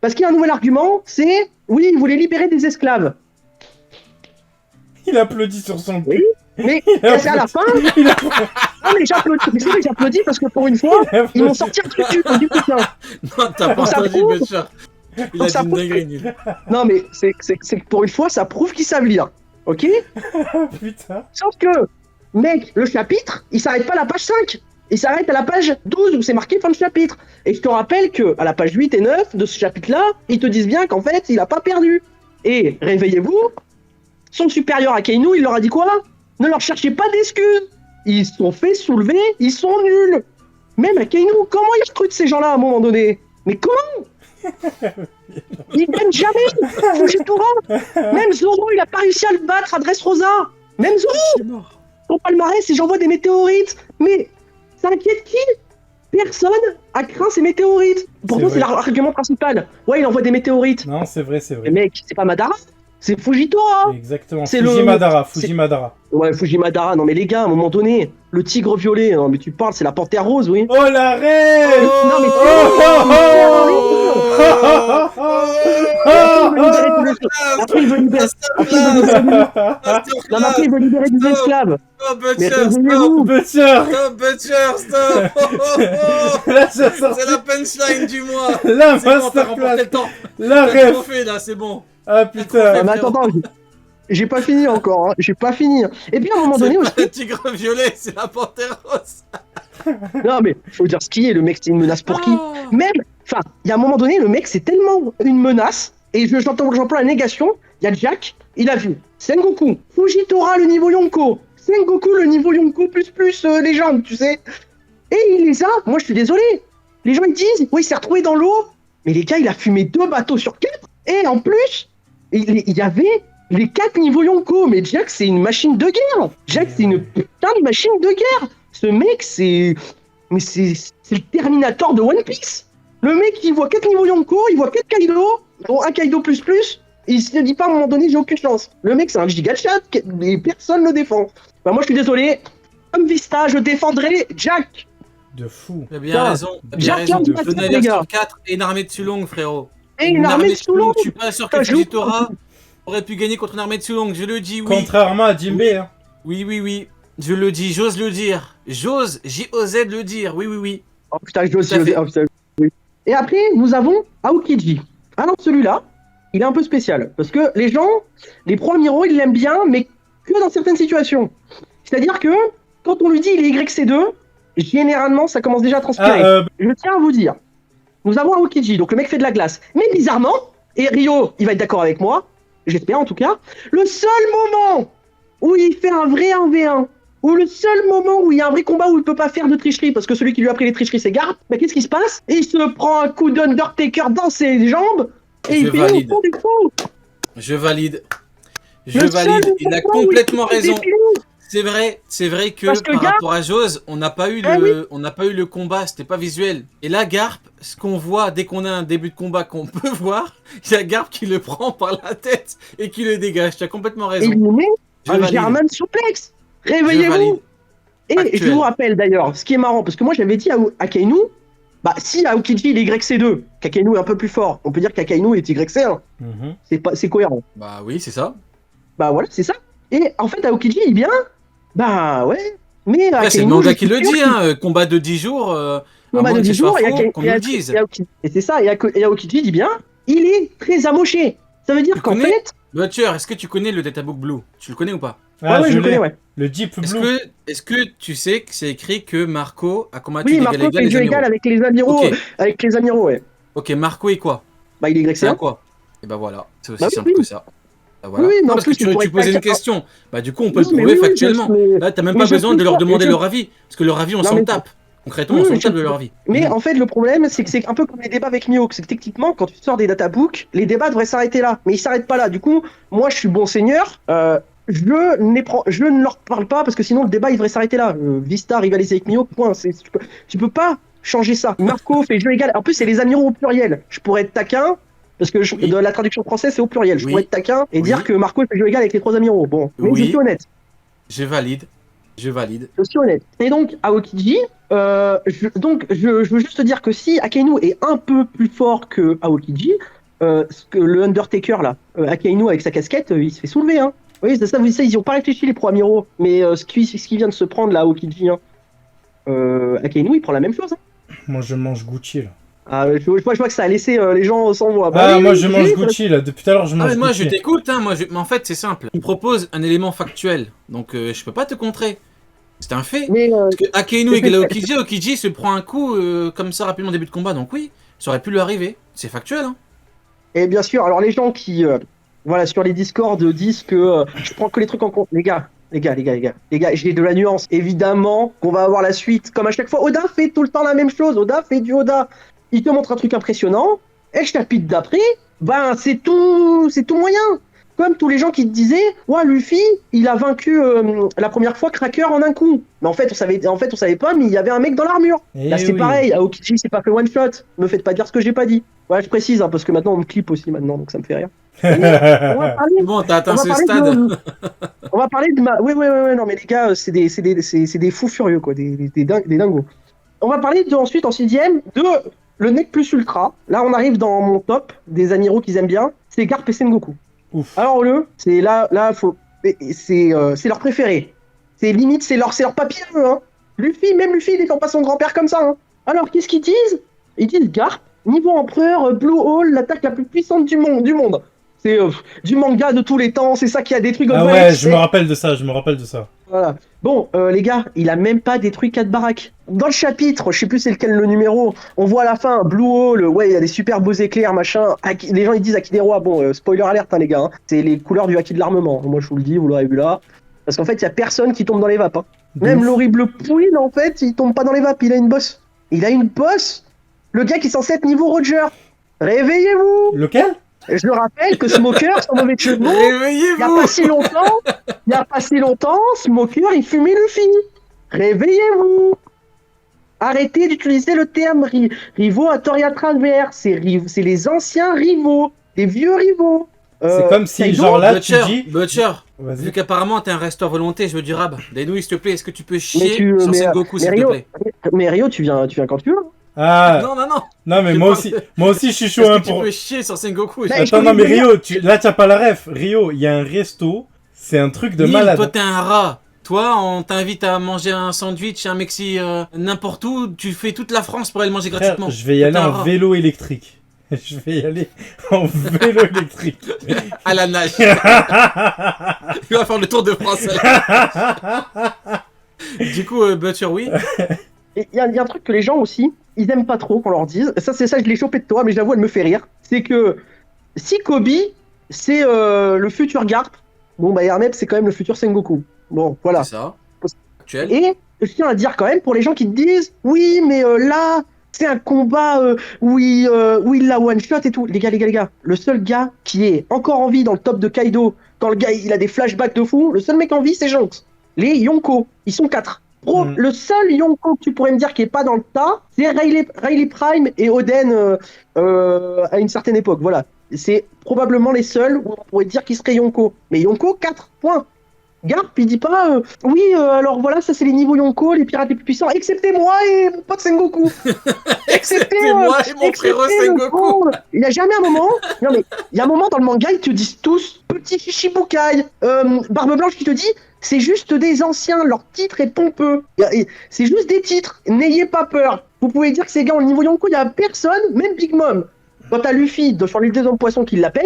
Parce qu'il y a un nouvel argument, c'est oui, il voulait libérer des esclaves. Il applaudit sur son cul. Oui, mais c'est à la fin. Il Non, mais j'applaudis. Mais c'est vrai, j'applaudis parce que pour une fois, ils m'ont sorti un truc du putain. Non, t'as pas Ça entendu, prouve- Butcher. Il a ça dit une prouve- dinguerie, nul. Non, mais c'est que pour une fois, ça prouve qu'ils savent lire. Ok? Putain. Sauf que, mec, le chapitre, il s'arrête pas à la page 5. Il s'arrête à la page 12 où c'est marqué fin de chapitre. Et je te rappelle que à la page 8 et 9 de ce chapitre-là, ils te disent bien qu'en fait, il a pas perdu. Et réveillez-vous, son supérieur à Kainu, il leur a dit quoi? Ne leur cherchez pas d'excuses. Ils se sont fait soulever, ils sont nuls. Même à Kainu, comment ils recrutent ces gens-là à un moment donné? Mais comment? Ils gagnent jamais. Fujitora. Même Zoro, il a pas réussi à le battre à Dressrosa. Même Zoro. C'est mort. Son palmarès, et j'envoie des météorites. Mais ça inquiète qui? Personne a craint ces météorites. Pourtant, c'est vrai. l'argument principal. Ouais, il envoie des météorites. Non, c'est vrai, c'est Mais vrai. mec, c'est pas Madara, c'est Fujitora. Exactement. C'est Fujimadara, c'est- Fujimadara. Ouais, Fujimadara. Non mais les gars, à un moment donné, le tigre violet. Non mais tu parles, c'est la panthère rose, oui. Oh la reine. Non mais après il veut libérer. Après il veut libérer. Non mais après il veut libérer des esclaves. Stop, Mais Butcher, stop. réveillez-vous. Butcher. Stop, Butcher, stop. Là, ça sort. C'est la punchline du mois. La C'est bon, t'as remporté masterclass. le temps. La T'as ref. trop fait, là, c'est bon. Ah putain. Ah, mais attends, j'ai pas fini encore. Hein. J'ai pas fini. Et puis à un moment donné C'est aussi. pas le tigre violet, c'est la panthère rose. Non mais faut dire ce qui est. Le mec c'est une menace pour qui? Oh. Même. Enfin, il y a un moment donné, le mec c'est tellement une menace. Et j'emploie la négation. Il y a Jack. Il a vu Sengoku, Fujitora le niveau Yonko, Sengoku le niveau Yonko plus légende, tu sais. Et il les a. Moi je suis désolé. Les gens ils disent, oui il s'est retrouvé dans l'eau. Mais les gars il a fumé 2 bateaux sur 4. Et en plus, il y avait les 4 niveaux Yonko. Mais Jack c'est une machine de guerre. Jack c'est une putain de machine de guerre. Ce mec c'est... Mais c'est le Terminator de One Piece. Le mec il voit 4 niveaux Yonko, il voit 4 Kaido, dont un Kaido plus. Et il se dit pas à un moment donné j'ai aucune chance. Le mec c'est un giga chat et personne le défend. Bah moi je suis désolé. Comme Vista, je défendrai Jack. De fou. T'as bien Putain. raison, t'as bien Jack raison. Jack, Donner les gars. sur 4 et une armée de Sulong, frérot. Et une armée de Sulong. Tu pas sûr que Putain, je joue. Fujitora aurait pu gagner contre une armée de Sulong, je le dis, oui. Contrairement à Jimbe, hein. Oui. Je le dis, j'ose le dire. J'ose, J-O-Z le dire, oui. Oh putain, je dois aussi. Tout à fait. Oh, putain, oui. Et après, nous avons Aokiji. Alors celui-là, il est un peu spécial. Parce que les gens, les pro amiraux, ils l'aiment bien, mais que dans certaines situations. C'est-à-dire que, quand on lui dit il est YC2, généralement, ça commence déjà à transpirer. Je tiens à vous dire, nous avons Aokiji, donc le mec fait de la glace. Mais bizarrement, et Ryo, il va être d'accord avec moi, j'espère en tout cas, le seul moment où il fait un vrai 1v1, ou le seul moment où il y a un vrai combat où il peut pas faire de tricherie, parce que celui qui lui a pris les tricheries c'est Garp, bah qu'est-ce qui se passe? Il se prend un coup d'Undertaker dans ses jambes, et Je il finit valide. au fond du trou. Je valide. Je Le valide, seul il a moment où complètement il fait raison. des filous. C'est vrai que Parce que par Garp- rapport à Jose, on n'a pas eu Ah on n'a pas eu le combat, c'était pas visuel. Et là, Garp, ce qu'on voit dès qu'on a un début de combat qu'on peut voir, il y a Garp qui le prend par la tête et qui le dégage. Tu as complètement Et raison. il nous met Je un valide. German suplex. Je valide. Réveillez-vous. Et Actuel. je vous rappelle d'ailleurs, ce qui est marrant, parce que moi j'avais dit à Kainu, bah si Aokiji il est YC2, qu'Akainu est un peu plus fort, on peut dire qu'Akainu est YC1, Mhm. c'est cohérent. Bah oui, c'est ça. Bah voilà, c'est ça. Et en fait Aokiji il vient, bah ouais, mais Après, c'est le Akainu, manga je qui le suis sûr dit, hein. Combat de 10 jours. qu'il- à bah, moins de que 10 ce soit jours, faux, qu'on nous le dise. et c'est ça, et Aokiji dit bien, il est très amoché. Ça veut dire Tu qu'en connais fait, Butcher, est-ce que tu connais le Databook Blue? Tu le connais ou pas? Ah, ouais, je je connais, l'ai. ouais. Le Deep Est-ce Blue. que tu sais que c'est écrit que Marco a combattu Oui, d'égal à Marco égal fait les jeu égal amiraux? avec les amiraux, ouais. Ok, Marco est quoi? Bah il est C'est un YC1. quoi? Et bah voilà, c'est aussi Bah oui, simple oui. que ça. Bah voilà. Oui, oui, non, non, parce que en plus, il pourrait tu posais pas- une question. Bah du coup, on peut Non, le mais prouver oui, oui, factuellement. mais- Là, t'as même mais pas je besoin peux de leur pas, demander je- leur avis. Parce que leur avis, on Non, s'en mais- tape. Concrètement, on Oui, s'en mais tape je- de leur avis. Mais en fait, le problème, c'est que c'est un peu comme les débats avec Mio, c'est que techniquement, quand tu sors des databooks, les débats devraient s'arrêter là. Mais ils s'arrêtent pas là. Du coup, moi, je suis bon seigneur. Je ne leur parle pas parce que sinon le débat il devrait s'arrêter là. Vista rivaliser avec Mio, point. Tu peux pas changer ça. Marco fait jeu égal. En plus, c'est les amiraux au pluriel. Je pourrais être taquin parce que Oui. de la traduction française c'est au pluriel. Je Oui. pourrais être taquin et Oui. dire que Marco fait jeu égal avec les 3 amiraux. Bon, mais Oui. je suis honnête. Je valide. Je valide. Je suis honnête. Et donc, Aokiji, je veux juste te dire que si Akainu est un peu plus fort que Aokiji, que le Undertaker, là, Akainu avec sa casquette, il se fait soulever, hein. Oui, c'est ça, ils n'ont pas réfléchi, les pro amiraux. Mais ce qui vient de se prendre, là, Aokiji, hein, Akainu, il prend la même chose, hein. Moi, je mange Gucci, là. Ah, je vois que ça a laissé les gens sans voix. Ah, oui, moi, oui, je mange Gucci, là. Depuis tout à l'heure, je Ah, mange mais moi, je Gucci. t'écoute, hein. Mais en fait, c'est simple. Il propose un élément factuel. Donc, je peux pas te contrer. C'est un fait. Mais Parce que Akainu égale Aokiji, Aokiji se prend un coup comme ça rapidement au début de combat. Donc, oui, ça aurait pu lui arriver. C'est factuel, hein. et bien sûr, alors les gens qui, voilà, sur les Discord disent que je prends que les trucs en compte. Les gars, j'ai de la nuance. Évidemment qu'on va avoir la suite. Comme à chaque fois, Oda fait tout le temps la même chose. Oda fait du Oda. Il te montre un truc impressionnant. Et le chapitre d'après, ben c'est tout moyen. Comme tous les gens qui te disaient, ouais, Luffy, il a vaincu la première fois Cracker en un coup. Mais en fait, on savait pas, mais il y avait un mec dans l'armure. Eh Là, c'est oui. pareil. Aokiji, c'est pas fait one shot. Me faites pas dire ce que j'ai pas dit. Ouais, je précise, hein, parce que maintenant on me clip aussi maintenant, donc ça me fait rire. On va parler, Bon, t'as atteint on va ce parler stade. on va parler de ma. Oui, non, mais les gars, c'est des fous furieux, quoi, des dingos. On va parler ensuite, en 6ème, de le Nec plus ultra. Là, on arrive dans mon top des amiraux qu'ils aiment bien. C'est Garp et Sengoku. Ouf. Alors, c'est là, c'est leur préféré. C'est limite, c'est leur papier, eux, hein. Luffy, il défend pas son grand-père comme ça, hein. Alors, qu'est-ce qu'ils disent? Ils disent Garp, niveau empereur, Blue Hole, l'attaque la plus puissante du monde. C'est du manga de tous les temps, c'est ça qui a détruit Ah Godwin. ouais, je me rappelle de ça, Voilà. Bon, les gars, il a même pas détruit 4 baraques. Dans le chapitre, je sais plus c'est lequel le numéro, on voit à la fin Blue Hole, ouais, il y a des super beaux éclairs, machin. Les gens ils disent Haki des rois, bon, spoiler alerte, hein, les gars, hein. C'est les couleurs du Haki de l'armement. Moi je vous le dis, vous l'aurez vu là. Parce qu'en fait, il y a personne qui tombe dans les vapes, hein. Même l'horrible Pouille, en fait, il tombe pas dans les vapes, il a une bosse. Le gars qui est censé être niveau Roger. Réveillez-vous. Lequel? Je le rappelle que Smoker, sans mauvais jeu de mots, il n'y a Réveillez-vous. pas si longtemps, Smoker, il fumait Luffy. Réveillez-vous. Arrêtez d'utiliser le terme rivaux à tort et à travers. C'est les anciens rivaux, les vieux rivaux. C'est comme si, Kaido, genre là, tu Butcher, dis... Butcher. Vas-y. Vu qu'apparemment t'es un resteur volonté, je veux du rab. Des-nous, s'il te plaît, est-ce que tu peux chier tu- sur mais, Sengoku, s'il te Rio, plaît? mais Rio, tu viens quand tu veux. Ah, Non, non, mais Je moi parle aussi, je suis chaud, Est-ce hein, que tu pour... peux chier sur Sengoku? Bah, Attends, non, mais Rio, là, t'as pas la ref. Rio, il y a un resto, c'est un truc de Nil, malade. toi t'es un rat. Toi, on t'invite à manger un sandwich, un Mexi, n'importe où. Tu fais toute la France pour aller le manger Frère, gratuitement. je vais y Toi, aller t'es un en rat. vélo électrique. Je vais y aller en vélo électrique. À la nage. Il va faire le tour de France. Du coup, Butcher, oui. Il y a un truc que les gens aussi, ils aiment pas trop qu'on leur dise. Ça, je l'ai chopé de toi, mais j'avoue, elle me fait rire. C'est que si Kobe, c'est le futur Garp, bon, bah Ernest, c'est quand même le futur Sengoku. Bon, voilà. C'est ça. Actuel. Et je tiens à dire quand même, pour les gens qui te disent, oui, mais là, c'est un combat où il l'a one-shot et tout. Les gars, le seul gars qui est encore en vie dans le top de Kaido, quand le gars, il a des flashbacks de fou, le seul mec en vie, c'est Shanks. Les Yonko, ils sont 4. Le seul Yonko que tu pourrais me dire qui est pas dans le tas, c'est Riley Prime et Oden à une certaine époque. Voilà. C'est probablement les seuls où on pourrait dire qu'ils seraient Yonko. Mais Yonko, 4 points. Garp, il dit pas oui, alors voilà, ça c'est les niveaux Yonko, les pirates les plus puissants, excepté moi et mon pote Sengoku. Excepté moi et mon frérot Sengoku. Il y a jamais un moment, non mais il y a un moment dans le manga, ils te disent tous petit Shishibukai, Barbe Blanche qui te dit c'est juste des anciens, leur titre est pompeux. C'est juste des titres, n'ayez pas peur. Vous pouvez dire que ces gars au niveau Yonko, il y a personne, même Big Mom. Quand t'as Luffy sur l'île des hommes poissons qui l'appelle,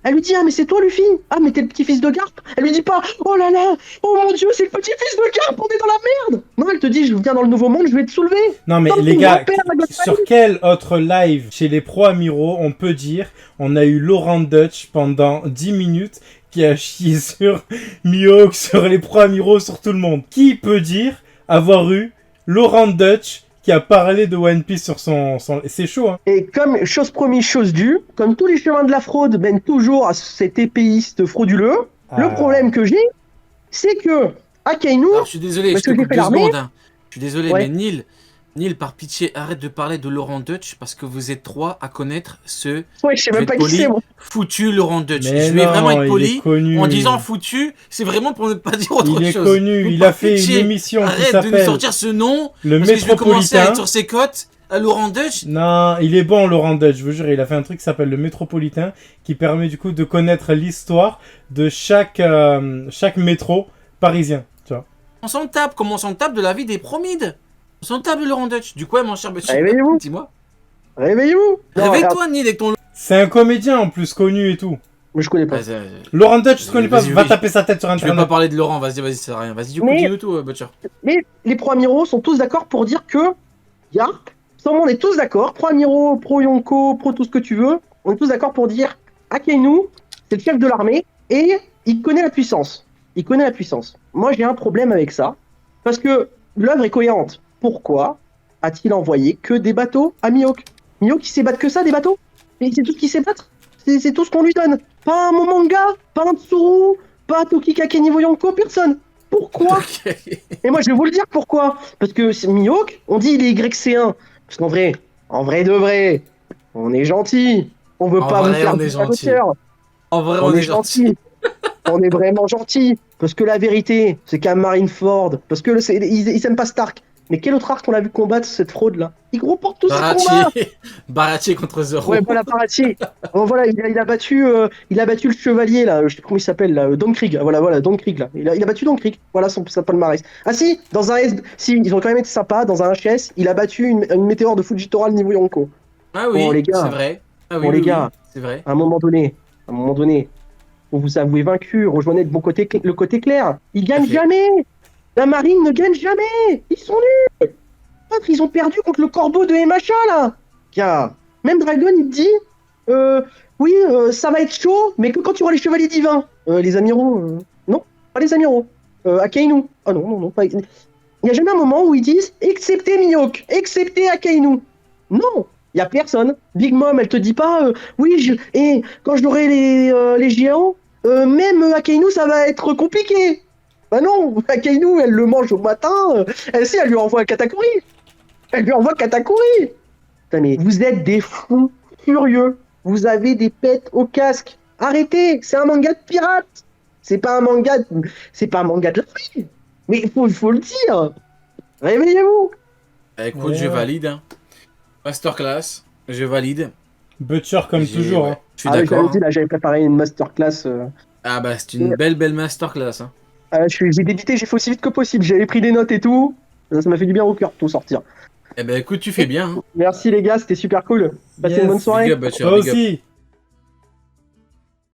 elle lui dit ah mais c'est toi Luffy, ah mais t'es le petit-fils de Garp. Elle lui dit pas oh là là, oh mon dieu c'est le petit-fils de Garp, on est dans la merde. Non, elle te dit je viens dans le nouveau monde, je vais te soulever. Non mais Comme les ton gars, grand-père, la Godfather. sur quel autre live chez les pro amiraux on peut dire on a eu Laurent Dutch pendant 10 minutes qui a chié sur Mihawk, sur les pro amiraux, sur tout le monde? Qui peut dire avoir eu Laurent Dutch qui a parlé de One Piece sur son... C'est chaud, hein. Et comme chose promise, chose due, comme tous les chemins de la fraude mènent toujours à cet épéiste frauduleux, le problème que j'ai, c'est que Akainu, Alors, je suis désolé, parce je te que j'ai coupe fait 2 l'armée. secondes. Hein. Je suis désolé, Ouais. mais Nil, Neil, par pitié, arrête de parler de Laurent Dutch parce que vous êtes 3 à connaître ce Ouais, je sais Je vais même pas être qui poli. c'est, moi. foutu Laurent Dutch. Mais Je vais non, vraiment être il est poli. connu. En disant foutu, c'est vraiment pour ne pas dire autre chose. Il est Donc, connu, il par a fait pitié, une émission qui arrête de nous s'appelle sortir ce nom. Le Parce que je vais commencer à Métropolitain. être sur ses côtes à Laurent Dutch. Non, il est bon Laurent Dutch, je vous jure, il a fait un truc qui s'appelle le Métropolitain, qui permet du coup de connaître l'histoire de chaque métro parisien, tu vois. On s'en tape, comme on s'en tape de la vie des promides. On s'en tape de Laurent Dutch. Du coup, mon cher monsieur, Réveillez-vous. dis-moi. Réveillez-vous. Non, Réveille-toi, Neil, avec ton... C'est un comédien en plus connu et tout. Mais je connais pas. Laurent Dutch, je connais pas, Vas-y, va vas-y. taper sa tête sur Je vais pas internet. parler de Laurent, vas-y, ça sert à rien. Vas-y, du coup, Mais- dis-nous tout, Butcher. Mais les pro amiraux sont tous d'accord pour dire que Garp, on est tous d'accord, pro amiraux, pro Yonko, pro tout ce que tu veux, on est tous d'accord pour dire Akainu, c'est le chef de l'armée et il connaît la puissance. Il connaît la puissance. Moi, j'ai un problème avec ça parce que l'œuvre est cohérente. Pourquoi a-t-il envoyé que des bateaux à Mihawk? Mihawk, il sait battre que ça, des bateaux? Et c'est tout ce qu'il sait battre? C'est tout ce qu'on lui donne. Pas un Momanga, pas un Tsuru, pas un Tokikake niveau Yonko, personne. Pourquoi? Et moi, je vais vous le dire pourquoi. Parce que Mihawk, on dit il est YC1. Parce qu'en vrai de vrai, on est gentil. On veut En pas vrai, vous faire on est du gentil. cœur. En vrai, On est gentil. On est vraiment gentil. Parce que la vérité, c'est qu'un Marineford, parce que ils s'aiment pas Stark. Mais quel autre arc on a vu combattre cette fraude-là? Il remporte tous ses combats. Baratier. Baratier contre Zoro. Ouais, voilà, Baratier. Oh, voilà, il a battu le chevalier, là, je sais plus comment il s'appelle, là, Don Krieg. Voilà, Don Krieg, là. Il a battu Don Krieg. Voilà sa palmarès. Ah si, si, ils ont quand même été sympas, dans un HS, il a battu une météore de Fujitora le niveau Yonko. Ah oui, Bon, les gars. c'est vrai. Ah oui, Bon, les oui, gars. oui, c'est vrai. À un moment donné, vous vous avouez vaincu, rejoignez le côté clair. Ils gagnent Tout à fait. jamais. La marine ne gagne jamais. Ils sont nuls. Ils ont perdu contre le corbeau de MHA, là. Gars, même Dragon, il te dit, oui, ça va être chaud, mais que quand tu auras les chevaliers divins. Les amiraux, non, pas les amiraux. Akainu. Ah non, pas... Il n'y a jamais un moment où ils disent, excepté Mihawk, excepté Akainu. Non, il n'y a personne. Big Mom, elle te dit pas, oui, et quand j'aurai les géants, même Akainu, ça va être compliqué. Bah non, Akainu, elle le mange au matin, elle lui envoie un Katakuri. Elle lui envoie Katakuri. Putain, mais vous êtes des fous furieux. Vous avez des pètes au casque. Arrêtez, c'est un manga de pirate. C'est pas un manga de la vie. Mais il faut le dire. Réveillez-vous. Écoute, Ouais. je valide. Hein. Masterclass, je valide. Butcher comme toujours. Ouais, Hein. je suis Ah, d'accord. dit, là, j'avais préparé une masterclass. Ah bah, c'est une belle masterclass. Hein. J'ai dédité, j'ai fait aussi vite que possible. J'avais pris des notes et tout. Ça m'a fait du bien au cœur de tout sortir. Eh ben écoute, tu fais bien. Hein. Merci les gars, c'était super cool. Passez Yes. une bonne soirée. Big up, Butcher, Toi big up. aussi.